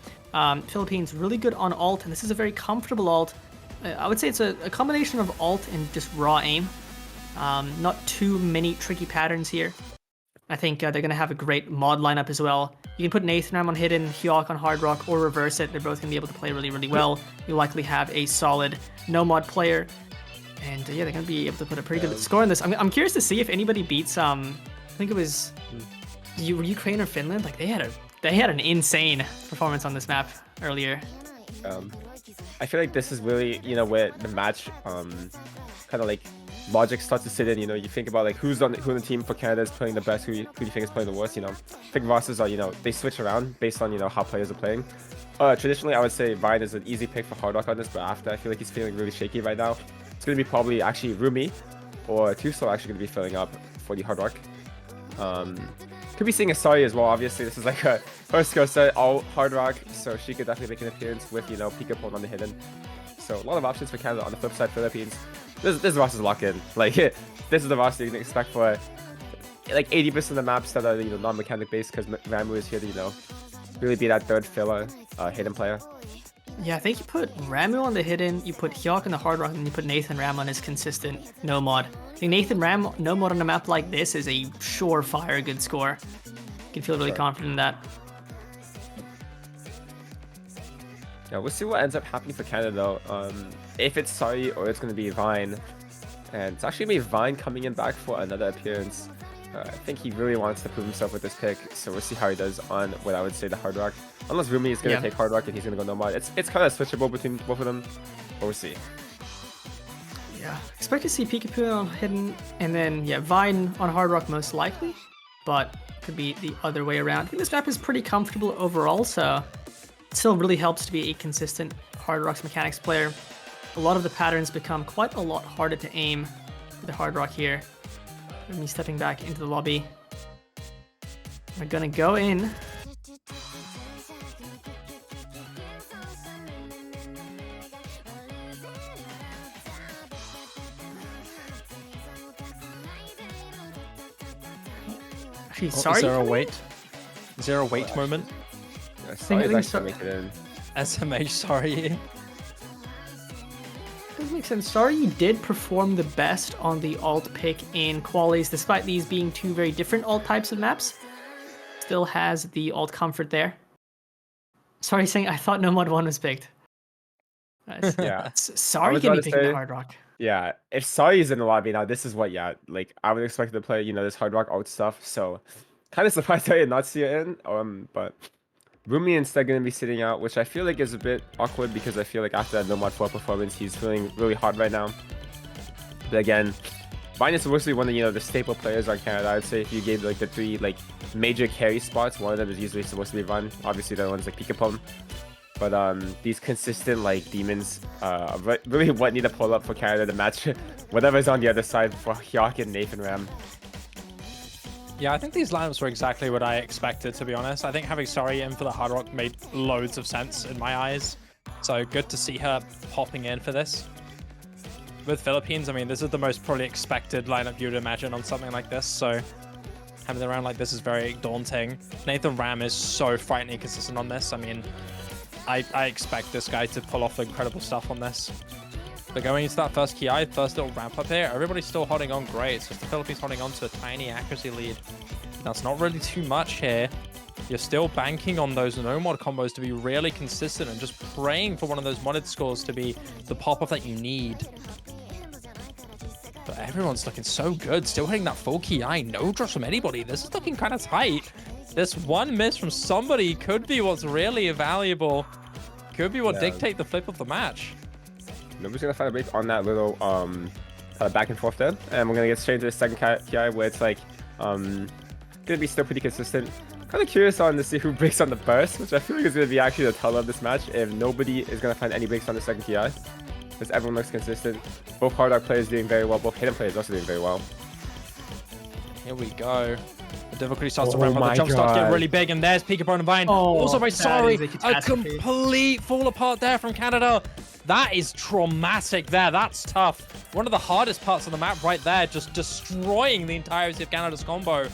Philippines really good on ult, and this is a very comfortable ult. I would say it's a combination of ult and just raw aim. Not too many tricky patterns here. I think they're going to have a great mod lineup as well. You can put Nathan Ram on hidden, Hyuk on hard rock, or reverse it. They're both going to be able to play really well. You'll likely have a solid no mod player. And yeah, they're going to be able to put a pretty good score on this. I'm curious to see if anybody beats, I think it was Ukraine or Finland. Like they had an insane performance on this map earlier. I feel like this is really, you know, where the match kind of like logic starts to sit in. You know, you think about like who on the team for Canada is playing the best, who do you think is playing the worst. You know, I think rosters are, you know, they switch around based on, you know, how players are playing. Traditionally, I would say Vine is an easy pick for Hard Rock on this, but after I feel like he's feeling really shaky right now. It's going to be probably actually Rumi or Tuso actually going to be filling up for the Hard Rock. Could be seeing a Sari as well. Obviously, this is like a first go set all Hard Rock, so she could definitely make an appearance with, you know, Pika Pone on the hidden. So a lot of options for Canada. On the flip side, Philippines, this roster is locked in. Like this is the roster you can expect for like 80% of the maps that are, you know, non-mechanic based, because Ramu is here to, you know, really be that third filler hidden player. Yeah, I think you put Ramu on the hidden, you put Hyuk on the Hard Rock, and you put Nathan Ram on his consistent no mod. I think Nathan Ram no mod on a map like this is a surefire good score. You can feel really confident in that. Yeah, we'll see what ends up happening for Canada though. If it's Sari or it's going to be Vine. And it's actually made Vine coming in back for another appearance. I think he really wants to prove himself with this pick, so we'll see how he does on what I would say the Hard Rock. Unless Rumi is going to take Hard Rock and he's going to go no mod. It's kind of switchable between both of them, but we'll see. Yeah, expect to see Pika on hidden, and then Vine on Hard Rock most likely, but could be the other way around. I think this map is pretty comfortable overall, so it still really helps to be a consistent Hard Rock's mechanics player. A lot of the patterns become quite a lot harder to aim with the Hard Rock here. Me stepping back into the lobby. We're gonna go in. Actually, sorry. Is there a wait? Is there a wait moment? Yeah, Sari's actually make it in. SMH, sorry. Doesn't make sense. Sorry, did perform the best on the alt pick in qualies, despite these being two very different alt types of maps. Still has the alt comfort there. Sorry, saying I thought no mod 1 was picked. Yeah. Sorry, can be picking the Hard Rock. Yeah, if Sari is in the lobby now, this is what, like I would expect to play, you know, this Hard Rock alt stuff. So kind of surprised I did not see it in. But Rumi instead going to be sitting out, which I feel like is a bit awkward because I feel like after that no mod 4 performance, he's feeling really hard right now. But again, Vine is mostly one of, you know, the staple players on Canada. I'd say if you gave like the 3 like major carry spots, one of them is usually supposed to be Vine. Obviously the other one's like Pika Pone. But these consistent like demons really what need to pull up for Canada to match whatever's on the other side for Hyuk and Nathan Ram. Yeah, I think these lineups were exactly what I expected, to be honest. I think having Sari in for the Hard Rock made loads of sense in my eyes. So good to see her popping in for this. With Philippines, I mean, this is the most probably expected lineup you would imagine on something like this. So having them around like this is very daunting. Nathan Ram is so frighteningly consistent on this. I mean, I expect this guy to pull off incredible stuff on this. But going into that first KI, first little ramp up here, everybody's still holding on great. It's just the Philippines holding on to a tiny accuracy lead. That's not really too much here. You're still banking on those no mod combos to be really consistent and just praying for one of those modded scores to be the pop-off that you need. But everyone's looking so good, still hitting that full KI, no drops from anybody. This is looking kind of tight. This one miss from somebody could be what's really valuable. Could be what dictate the flip of the match. Nobody's gonna find a break on that little kind of back and forth there, and we're gonna get straight into the second KI where it's like gonna be still pretty consistent. Kind of curious on to see who breaks on the burst, which I feel like is gonna be actually the teller of this match. If nobody is gonna find any breaks on the second KI, because everyone looks consistent. Both Hard Rock players doing very well. Both hidden players also doing very well. Here we go. The difficulty starts to ramp up. The jump starts to get really big, and there's Pika Pone and Vine. Also by Sari, a complete fall apart there from Canada. That is traumatic there. That's tough. One of the hardest parts of the map right there, just destroying the entirety of Canada's combo.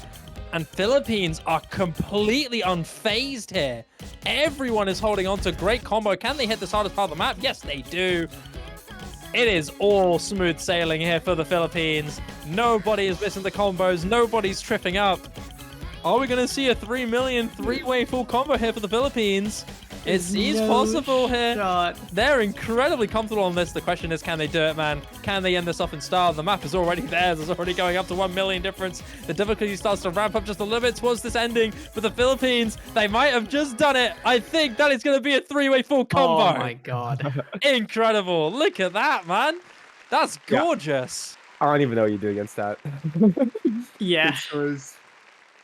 And Philippines are completely unfazed here. Everyone is holding on to great combo. Can they hit this hardest part of the map? Yes, they do. It is all smooth sailing here for the Philippines. Nobody is missing the combos. Nobody's tripping up. Are we going to see a 3 million three-way full combo here for the Philippines? It seems No possible here. shot. They're incredibly comfortable on this. The question is, can they do it, man? Can they end this off in style? The map is already theirs. It's already going up to 1 million difference. The difficulty starts to ramp up just a little bit towards this ending. But the Philippines, they might have just done it. I think that is going to be a 3-way full combo. Oh my god. Incredible. Look at that, man. That's gorgeous. I don't even know what you do against that. Yeah. It was...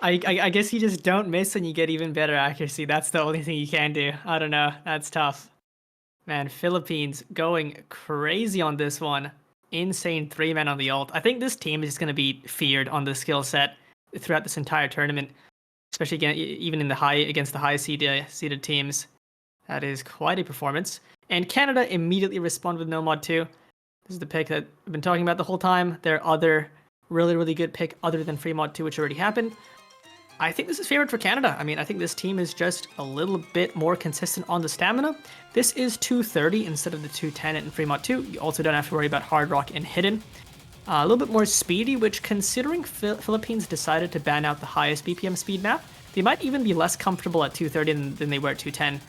I guess you just don't miss and you get even better accuracy. That's the only thing you can do. I don't know. That's tough. Man, Philippines going crazy on this one. Insane 3-man on the ult. I think this team is just going to be feared on the skill set throughout this entire tournament, especially again, even in the against the high seeded teams. That is quite a performance. And Canada immediately respond with no mod 2. This is the pick that I've been talking about the whole time. Their other really good pick other than free mod 2, which already happened. I think this is favored for Canada. I mean, I think this team is just a little bit more consistent on the stamina. This is 230 instead of the 210 in free mod 2. You also don't have to worry about Hard Rock and Hidden. A little bit more speedy, which considering Philippines decided to ban out the highest BPM speed map, they might even be less comfortable at 230 than they were at 210.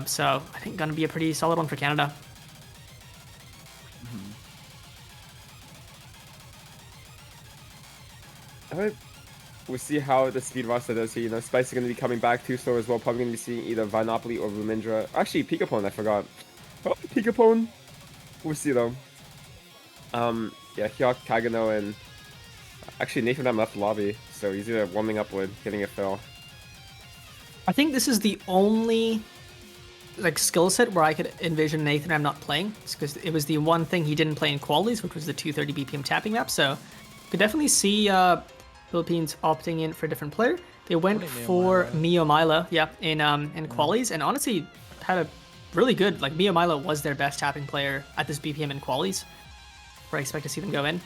So I think gonna be a pretty solid one for Canada. We'll see how the speed roster does here. You know, Spice is going to be coming back 2 slow as well. Probably going to be seeing either Vinopoli or Rumindra. Actually, Pikapone, I forgot. Oh, Pikapone. We'll see though. Yeah, Hyuk, Kagano, and actually Nathan Ram left the lobby, so he's either warming up or getting a fill. I think this is the only like skill set where I could envision Nathan Ram not playing, because it was the one thing he didn't play in qualities, which was the 230 BPM tapping map. So could definitely see Philippines opting in for a different player. They went for Mio Milo, yeah, in qualies, and honestly had a really good, like Mio Milo was their best tapping player at this BPM in qualies, where I expect to see them go in.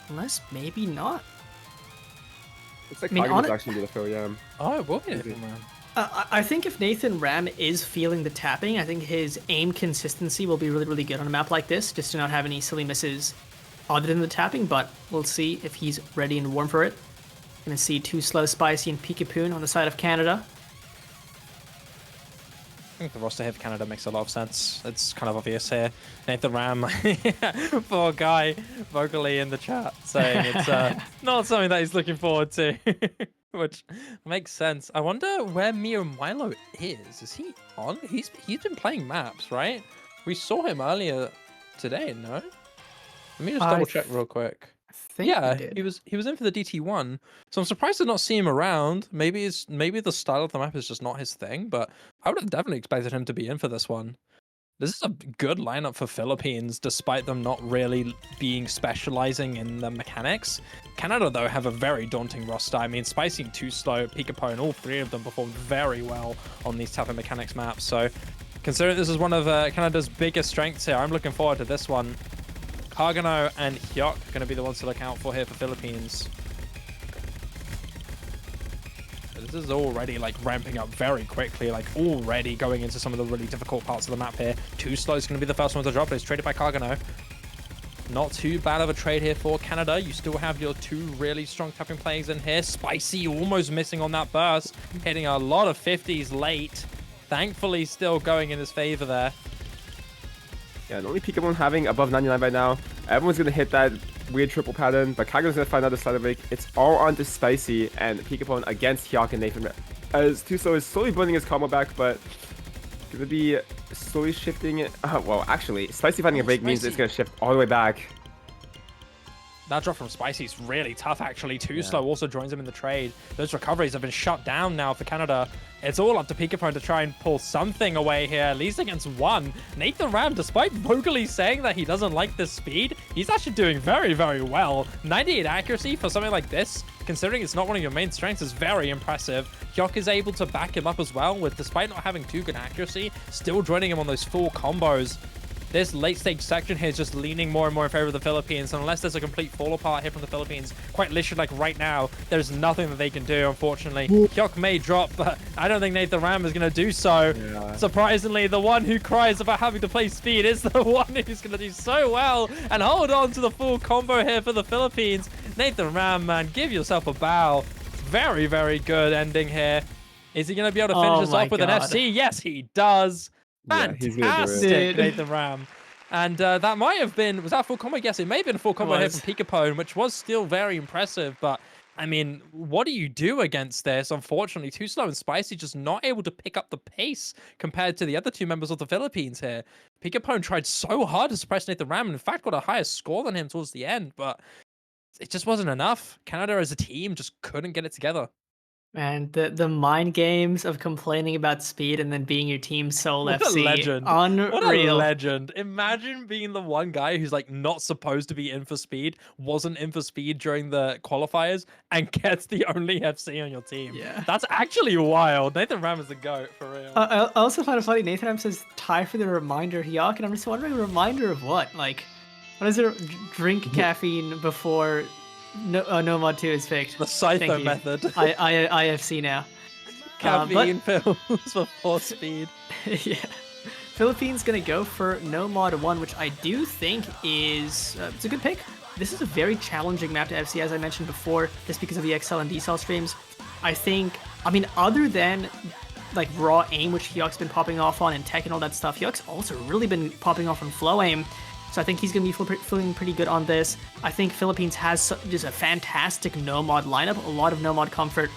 Unless maybe not. Looks like I mean, Kagano's actually going to fill, yeah. Oh, it will be Nathan Ram. I think if Nathan Ram is feeling the tapping, I think his aim consistency will be really good on a map like this, just to not have any silly misses other than the tapping, but we'll see if he's ready and warm for it. Gonna see 2 slow Spicy and Pikapoon on the side of Canada. I think the roster here for Canada makes a lot of sense. It's kind of obvious here. Nathan Ram, poor guy, vocally in the chat saying it's not something that he's looking forward to, which makes sense. I wonder where Mio Milo is. Is he on? He's been playing maps, right? We saw him earlier today, no? Let me just double check real quick. Yeah, he was in for the DT1, so I'm surprised to not see him around. Maybe the style of the map is just not his thing, but I would have definitely expected him to be in for this one. This is a good lineup for Philippines, despite them not really specializing in the mechanics. Canada, though, have a very daunting roster. I mean, Spicy and 2 slow, Pikapone, all 3 of them performed very well on these type of mechanics maps. So, considering this is one of Canada's biggest strengths here, I'm looking forward to this one. Kagano and Hyuk are going to be the ones to look out for here for Philippines. This is already like ramping up very quickly, like already going into some of the really difficult parts of the map here. 2 slow is going to be the first one to drop, but it's traded by Kagano. Not too bad of a trade here for Canada. You still have your 2 really strong tapping players in here. Spicy almost missing on that burst, hitting a lot of 50s late. Thankfully still going in his favor there. Yeah, the only Pikapone having above 99 right now. Everyone's going to hit that weird triple pattern, but Kagano's going to find another slider break. It's all onto Spicy and Pikapone against Hyuk and Nathan. As 2 slow is slowly burning his combo back, but going to be slowly shifting it. Well, actually, Spicy finding a break means it's going to shift all the way back. That drop from Spicy is really tough, actually. 2 slow also joins him in the trade. Those recoveries have been shut down now for Canada. It's all up to Pikapone to try and pull something away here, at least against 1. Nathan Ram, despite vocally saying that he doesn't like this speed, he's actually doing very well. 98 accuracy for something like this, considering it's not one of your main strengths, is very impressive. Hyuk is able to back him up as well, with despite not having too good accuracy, still joining him on those full combos. this late stage section here is just leaning more and more in favor of the Philippines. And unless there's a complete fall apart here from the Philippines, quite literally like right now, there's nothing that they can do, unfortunately. Hyuk may drop, but I don't think Nathan Ram is going to do so. Yeah. Surprisingly, the one who cries about having to play speed is the one who's going to do so well and hold on to the full combo here for the Philippines. Nathan Ram, man, give yourself a bow. Very, very good ending here. Is he going to be able to finish this off with an FC? Yes, he does. Yeah, he's gonna do it. Fantastic, Nathan Ram. And that might have been, was that a full combo? Yes, it may have been a full combo here from Pikapone, which was still very impressive. But, I mean, what do you do against this? Unfortunately, Too Slow and Spicy just not able to pick up the pace compared to the other two members of the Philippines here. Pikapone tried so hard to suppress Nathan Ram, and in fact got a higher score than him towards the end, but it just wasn't enough. Canada as a team just couldn't get it together. Man, the mind games of complaining about speed and then being your team's sole What a FC. legend. Unreal. What a legend. Imagine being the one guy who's like not supposed to be in for speed, wasn't in for speed during the qualifiers, and gets the only FC on your team. Yeah. That's actually wild. Nathan Ram is the GOAT, for real. I also find it funny, Nathan Ram says tie for the reminder Hyuk, and I'm just wondering, a reminder of what? Like, what is it? Drink caffeine before no mod 2 is picked. The Scytho method. IFC now. Caffeine pills before speed. Yeah. Philippines gonna go for no mod 1, which I do think is it's a good pick. This is a very challenging map to FC, as I mentioned before, just because of the XL and DCL streams. I mean, other than like raw aim, which Hyuk's been popping off on, and tech and all that stuff, Hyuk's also really been popping off on flow aim. So I think he's going to be feeling pretty good on this. I think Philippines has just a fantastic no-mod lineup, a lot of no-mod comfort.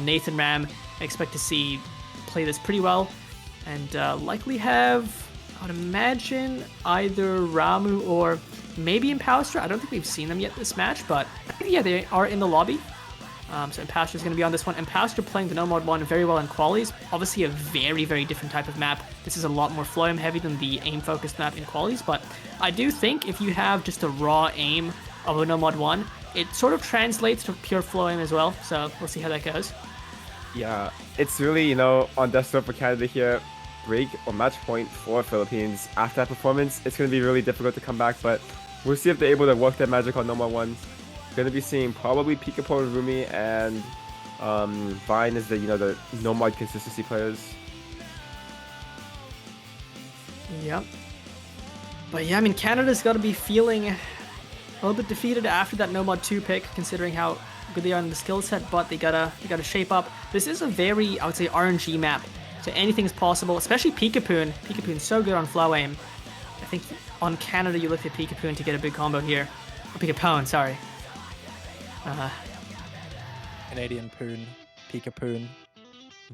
Nathan Ram, I expect to see play this pretty well. And likely have, I would imagine, either Ramu or maybe Imposter. I don't think we've seen them yet this match, but yeah, they are in the lobby. So Imposter is going to be on this one. Imposter playing the no mod 1 very well in qualies. Obviously a very, very different type of map. This is a lot more flow aim heavy than the aim focused map in qualies, but I do think if you have just a raw aim of a no mod 1, it sort of translates to pure flow aim as well. So we'll see how that goes. Yeah, it's really, on desktop for Canada here, break or match point for Philippines. After that performance, it's going to be really difficult to come back, but we'll see if they're able to work their magic on no mod 1. Going to be seeing probably Pikapone, Rumi, and Vine as the no mod consistency players. Yep. But yeah, I mean, Canada's got to be feeling a little bit defeated after that no mod 2 pick, considering how good they are in the skill set. But they gotta shape up. This is a very, I would say, RNG map, so anything is possible. Especially Pikapone. Pikapone's so good on flow aim. I think on Canada you look at Pikapone to get a big combo here. Or Pikapone, sorry. Canadian Poon, Pikapone,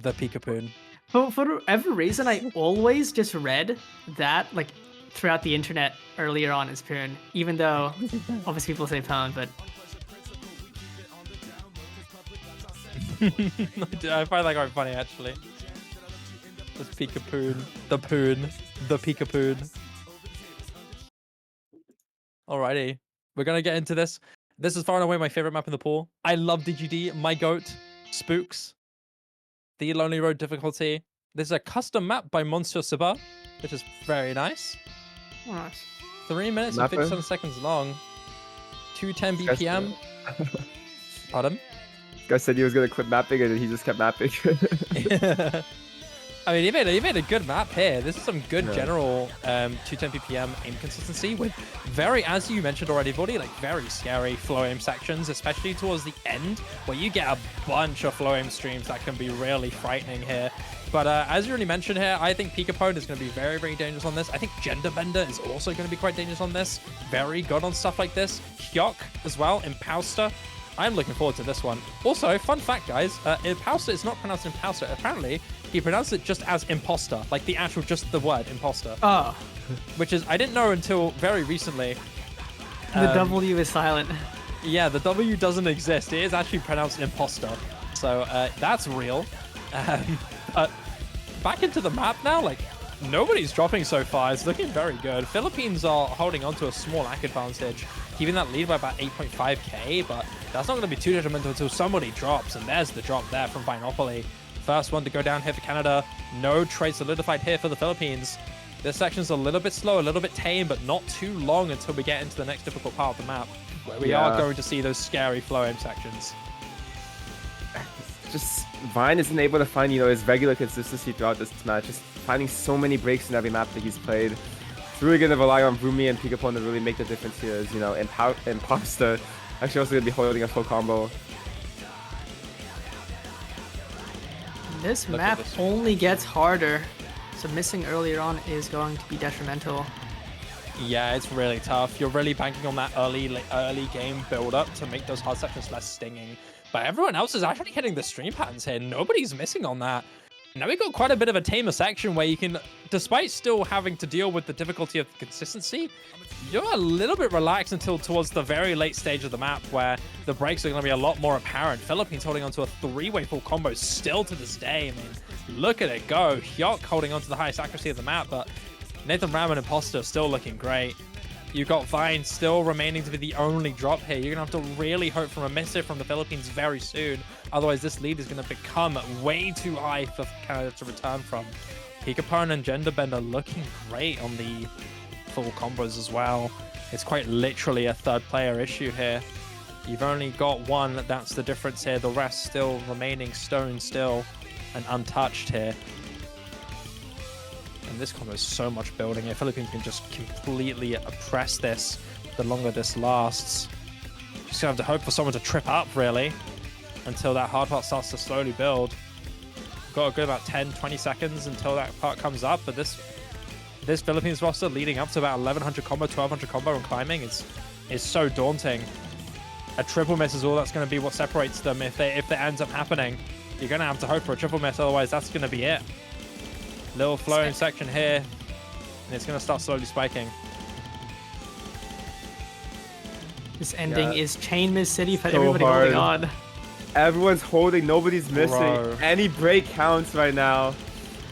the Pikapone. For whatever reason, I always just read that like throughout the internet earlier on as Poon, even though obviously people say Pone, but I find that quite funny actually. This Pikapone, the Poon, the Pikapone. Alrighty, we're gonna get into this. This is far and away my favorite map in the pool. I love DGD, my GOAT, Spooks, the Lonely Road difficulty. This is a custom map by SadShiba, which is very nice. nice. 3 minutes and 57 seconds long. 210 BPM. Pardon? This guy said he was going to quit mapping and then he just kept mapping. I mean, he made a good map here. This is some good general 210 BPM aim consistency with very, as you mentioned already, Vordi, like very scary flow aim sections, especially towards the end where you get a bunch of flow aim streams that can be really frightening here. But as you already mentioned here, I think Pikapone is going to be very, very dangerous on this. I think Gender Bender is also going to be quite dangerous on this. Very good on stuff like this. Hyuk as well, Imposter. I'm looking forward to this one. Also, fun fact, guys, Imposter is not pronounced Imposter. Apparently, he pronounced it just as imposter, like the actual, just the word imposter. Oh. Which is, I didn't know until very recently. The W is silent. Yeah, the W doesn't exist. It is actually pronounced imposter. So that's real. Back into the map now, like, nobody's dropping so far. It's looking very good. Philippines are holding on to a small lag advantage, keeping that lead by about 8.5k, but that's not going to be too detrimental until somebody drops, and there's the drop there from Vinopoly. First one to go down here for Canada. No trade solidified here for the Philippines. This section's a little bit slow, a little bit tame, but not too long until we get into the next difficult part of the map, where we are going to see those scary flow aim sections. Just Vine isn't able to find, his regular consistency throughout this match. Just finding so many breaks in every map that he's played. It's really going to rely on Rumi and Pigapon to really make the difference here. As Imposter actually also going to be holding a full combo. This map only gets harder, so missing earlier on is going to be detrimental. Yeah, it's really tough. You're really banking on that early game build-up to make those hard sections less stinging. But everyone else is actually hitting the stream patterns here. Nobody's missing on that. Now we got quite a bit of a tamer section where you can, despite still having to deal with the difficulty of consistency, you're a little bit relaxed until towards the very late stage of the map where the breaks are going to be a lot more apparent. Philippines holding onto a 3-way full combo still to this day. I mean, look at it go. Hyuk holding onto the highest accuracy of the map, but Nathan Ram and Imposter still looking great. You've got Vine still remaining to be the only drop here. You're going to have to really hope for a missive from the Philippines very soon. Otherwise, this lead is going to become way too high for Canada to return from. Pigapon and Genderbender looking great on the full combos as well. It's quite literally a third player issue here. You've only got one, that's the difference here. The rest still remaining stone still and untouched here. And this combo is so much building here. Philippines can just completely oppress this the longer this lasts. Just gonna have to hope for someone to trip up, really, until that hard part starts to slowly build. We've got a good about 10-20 seconds until that part comes up, but this Philippines roster leading up to about 1100 combo, 1200 combo and climbing is so daunting. A triple miss is all that's going to be what separates them. If it ends up happening, you're going to have to hope for a triple miss, otherwise that's going to be it. Little flowing section here, and it's going to start slowly spiking. This ending is Chain Miss City for So everybody hard. holding on. Everyone's holding, nobody's missing. Bro. Any break counts right now.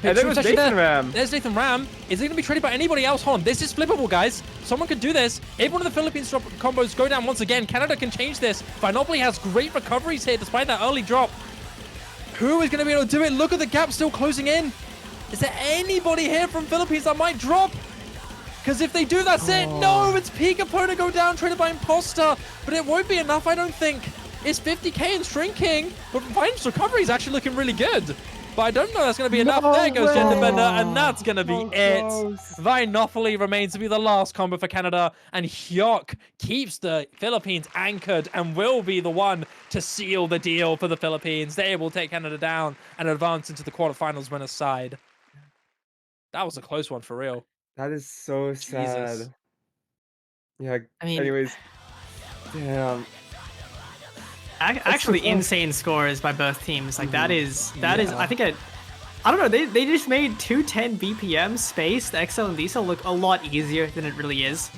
And True there was touch Nathan there. Ram. There's Nathan Ram. Is it going to be traded by anybody else? Hold on. This is flippable, guys. Someone could do this. If one of the Philippines drop combos go down once again, Canada can change this. Vinopoly has great recoveries here despite that early drop. Who is going to be able to do it? Look at the gap still closing in. Is there anybody here from Philippines that might drop? Because if they do, that's it. No, it's Pigapon to go down, traded by Imposter. But it won't be enough, I don't think. It's 50k and shrinking. But Vine's recovery is actually looking really good. But I don't know that's going to be enough. There goes Genderbender, and that's going to be it. Vinopoly remains to be the last combo for Canada, and Hyuk keeps the Philippines anchored and will be the one to seal the deal for the Philippines. They will take Canada down and advance into the quarterfinals winner's side. That was a close one for real. That is so sad. Jesus. Yeah, I mean, anyways. Damn. Actually, so close. insane scores by both teams. Like that is Yeah. I think I don't know. They just made 210 BPM space, the XL and diesel, look a lot easier than it really is.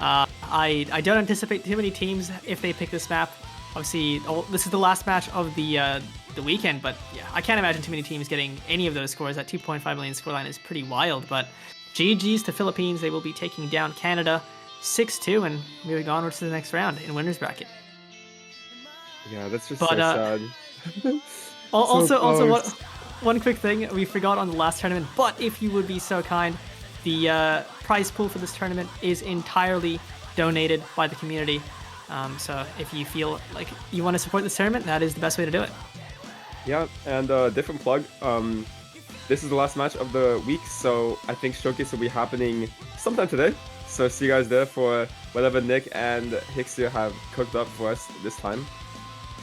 I don't anticipate too many teams if they pick this map. Obviously, this is the last match of the weekend, but yeah, I can't imagine too many teams getting any of those scores. That 2.5 million scoreline is pretty wild. But GG's to Philippines. They will be taking down Canada 6-2 and moving onwards to the next round in winners bracket. Yeah, that's just But, so sad. Also, one quick thing we forgot on the last tournament, but if you would be so kind, the prize pool for this tournament is entirely donated by the community. So if you feel like you want to support this tournament, that is the best way to do it. Yeah, and different plug. This is the last match of the week, so I think Showcase will be happening sometime today. So see you guys there for whatever Nick and Hixia have cooked up for us this time.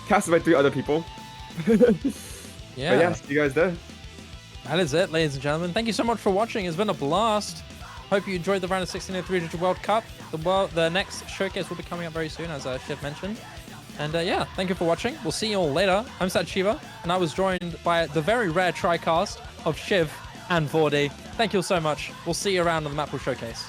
Casted by 3 other people. Yeah. But yeah, see you guys there. That is it, ladies and gentlemen. Thank you so much for watching. It's been a blast. Hope you enjoyed the round of 16 of 300 World Cup. The next showcase will be coming up very soon, as Shiv mentioned. And yeah, thank you for watching. We'll see you all later. I'm SadShiba, and I was joined by the very rare tricast of Shiv and Vordi. Thank you all so much. We'll see you around on the map pool showcase.